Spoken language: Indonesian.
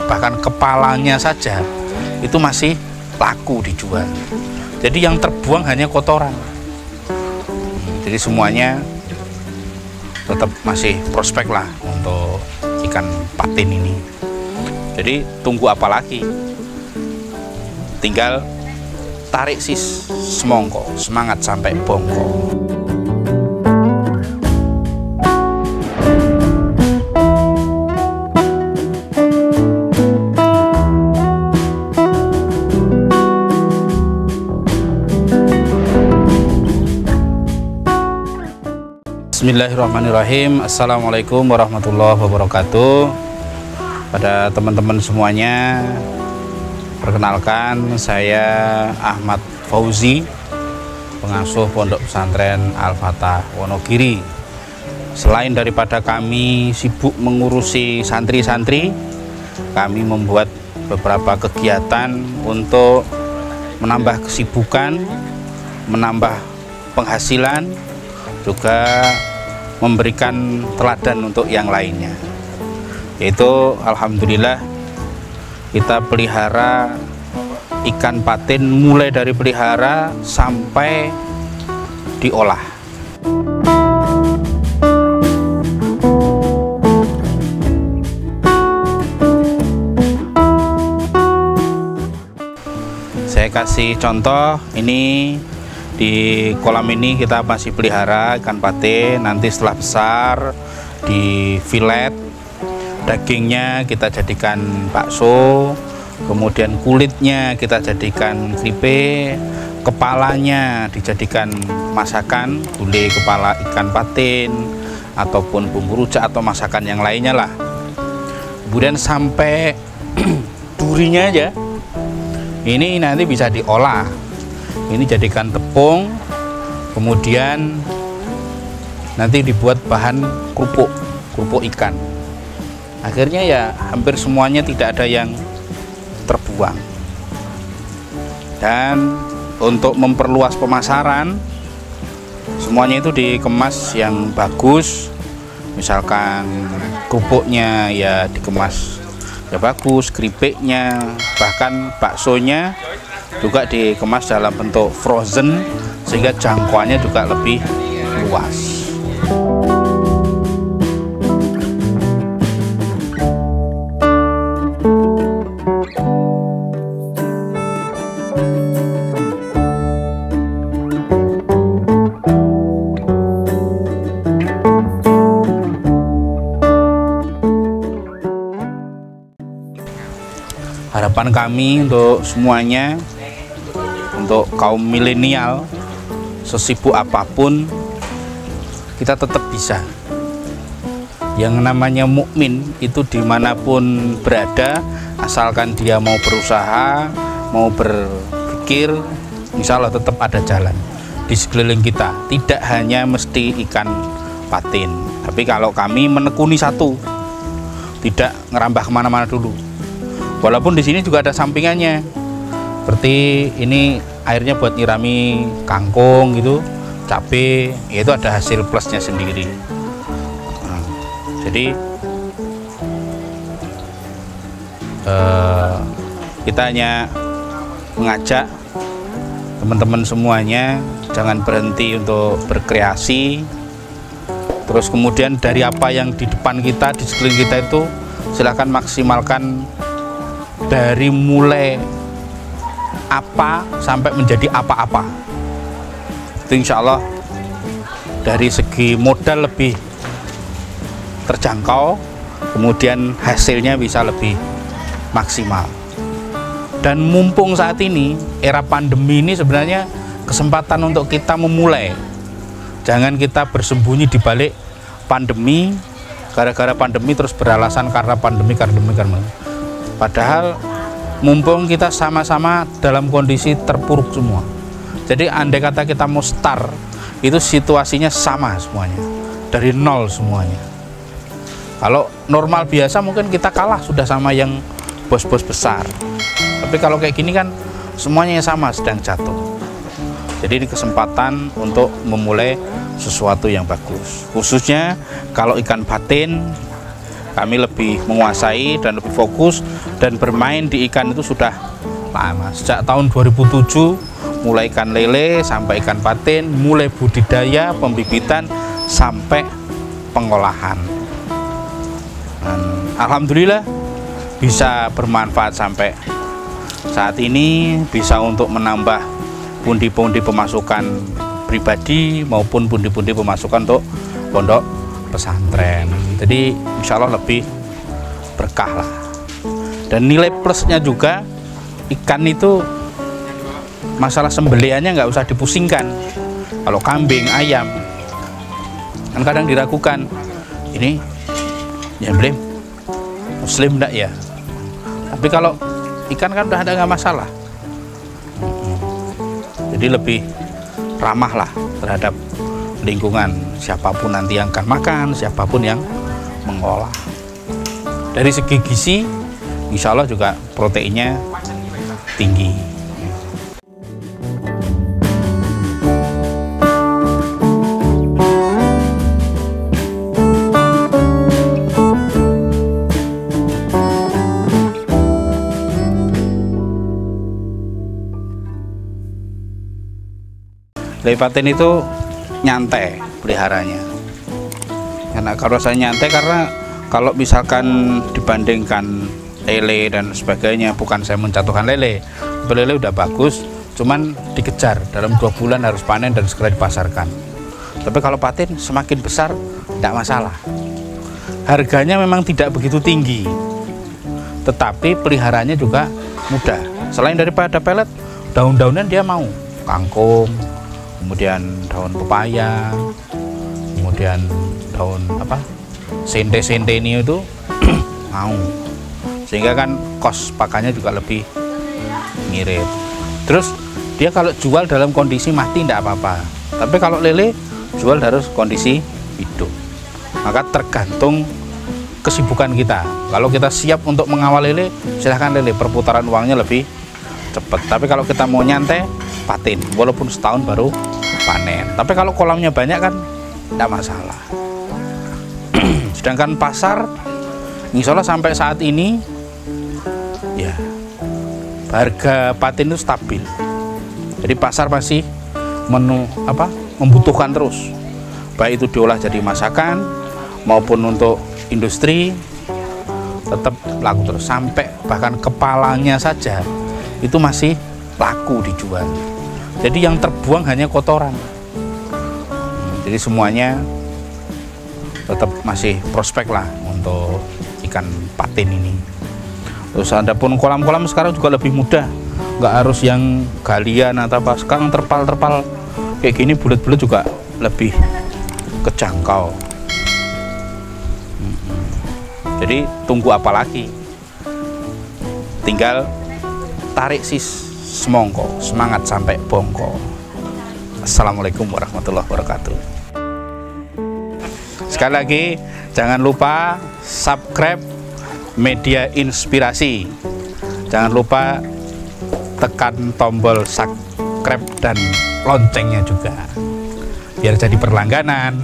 bahkan kepalanya saja itu masih laku dijual. Jadi yang terbuang hanya kotoran. Jadi semuanya tetap masih prospek lah untuk ikan patin ini. Jadi tunggu apa lagi? Tinggal tarik sis semongko, semangat sampai bongko. Bismillahirrahmanirrahim. Assalamualaikum warahmatullahi wabarakatuh. Pada teman-teman semuanya, perkenalkan saya Ahmad Fauzi, pengasuh Pondok Pesantren Al-Fatah Wonogiri. Selain daripada kami sibuk mengurusi santri-santri, kami membuat beberapa kegiatan untuk menambah kesibukan, menambah penghasilan, juga memberikan teladan untuk yang lainnya. Yaitu alhamdulillah kita pelihara ikan patin mulai dari pelihara sampai diolah. Saya kasih contoh, ini di kolam ini kita masih pelihara ikan patin. Nanti setelah besar di filet, dagingnya kita jadikan bakso, kemudian kulitnya kita jadikan keripik, kepalanya dijadikan masakan, gulai kepala ikan patin ataupun bumbu rujak atau masakan yang lainnya lah. Kemudian sampai durinya aja ini nanti bisa diolah. Ini jadikan tepung, kemudian nanti dibuat bahan kerupuk ikan. Akhirnya ya hampir semuanya tidak ada yang terbuang. Dan untuk memperluas pemasaran, semuanya itu dikemas yang bagus. Misalkan kerupuknya ya dikemas ya bagus, keripiknya, bahkan baksonya juga dikemas dalam bentuk frozen sehingga jangkauannya juga lebih luas. Harapan kami untuk semuanya, untuk kaum milenial, sesibuk apapun kita tetap bisa. Yang namanya mukmin itu dimanapun berada, asalkan dia mau berusaha, mau berpikir, insya Allah tetap ada jalan di sekeliling kita. Tidak hanya mesti ikan patin, tapi kalau kami menekuni satu, tidak ngerambah kemana-mana dulu. Walaupun di sini juga ada sampingannya, seperti ini airnya buat nyirami kangkung gitu, cabai, itu ada hasil plusnya sendiri. Nah, jadi kita hanya mengajak teman-teman semuanya jangan berhenti untuk berkreasi. Terus kemudian dari apa yang di depan kita, di sekeliling kita itu silahkan maksimalkan, dari mulai apa sampai menjadi apa-apa. Itu insya Allah dari segi modal lebih terjangkau, kemudian hasilnya bisa lebih maksimal. Dan mumpung saat ini era pandemi ini sebenarnya kesempatan untuk kita memulai. Jangan kita bersembunyi di balik pandemi, gara-gara pandemi terus beralasan karena pandemi. Padahal mumpung kita sama-sama dalam kondisi terpuruk semua. Jadi andai kata kita mau start, itu situasinya sama semuanya, dari nol semuanya. Kalau normal biasa mungkin kita kalah sudah sama yang bos-bos besar. Tapi kalau kayak gini kan semuanya sama sedang jatuh. Jadi ini kesempatan untuk memulai sesuatu yang bagus. Khususnya kalau ikan patin kami lebih menguasai dan lebih fokus dan bermain di ikan itu sudah lama. Sejak tahun 2007 mulai ikan lele sampai ikan patin, mulai budidaya, pembibitan sampai pengolahan. Dan alhamdulillah bisa bermanfaat sampai saat ini, bisa untuk menambah pundi-pundi pemasukan pribadi maupun pundi-pundi pemasukan untuk pondok pesantren. Jadi insya Allah lebih berkah lah. Dan nilai plusnya juga, ikan itu masalah sembelihannya nggak usah dipusingkan. Kalau kambing, ayam kan kadang diragukan, ini nyembelih muslim enggak ya, tapi kalau ikan kan udah ada nggak masalah. Jadi lebih ramah lah terhadap lingkungan, siapapun nanti yang akan makan, siapapun yang mengolah. Dari segi gizi insya Allah juga proteinnya tinggi. Lele patin itu nyantai peliharanya. Karena kalau saya nyantai, karena kalau misalkan dibandingkan lele dan sebagainya, bukan saya menjatuhkan lele, lele udah bagus, cuman dikejar dalam 2 bulan harus panen dan segera dipasarkan. Tapi kalau patin semakin besar tidak masalah. Harganya memang tidak begitu tinggi, tetapi peliharanya juga mudah. Selain daripada pelet, daun-daunan dia mau, kangkung, kemudian daun pepaya, kemudian daun apa, sente-sente ini itu mau, sehingga kan kos pakannya juga lebih mirip. Terus dia kalau jual dalam kondisi mati tidak apa-apa, tapi kalau lele jual harus kondisi hidup. Maka tergantung kesibukan kita. Kalau kita siap untuk mengawal lele, silahkan lele, perputaran uangnya lebih cepat. Tapi kalau kita mau nyantai, patin, walaupun setahun baru panen. Tapi kalau kolamnya banyak kan tidak masalah. Sedangkan pasar, insya Allah sampai saat ini ya harga patin itu stabil. Jadi pasar masih membutuhkan terus, baik itu diolah jadi masakan maupun untuk industri, tetap laku terus. Sampai bahkan kepalanya saja itu masih laku dijual. Jadi yang terbuang hanya kotoran. Jadi semuanya tetap masih prospek lah untuk ikan patin ini. Terus ada pun kolam-kolam sekarang juga lebih mudah, nggak harus yang galian atau apa. Sekarang terpal-terpal kayak gini bulat-bulat juga lebih kejangkau. Jadi tunggu apa lagi? Tinggal tarik semongko, semangat sampai bongko. Assalamualaikum warahmatullahi wabarakatuh. Sekali lagi jangan lupa subscribe Media Inspirasi. Jangan lupa tekan tombol subscribe dan loncengnya juga, biar jadi berlangganan.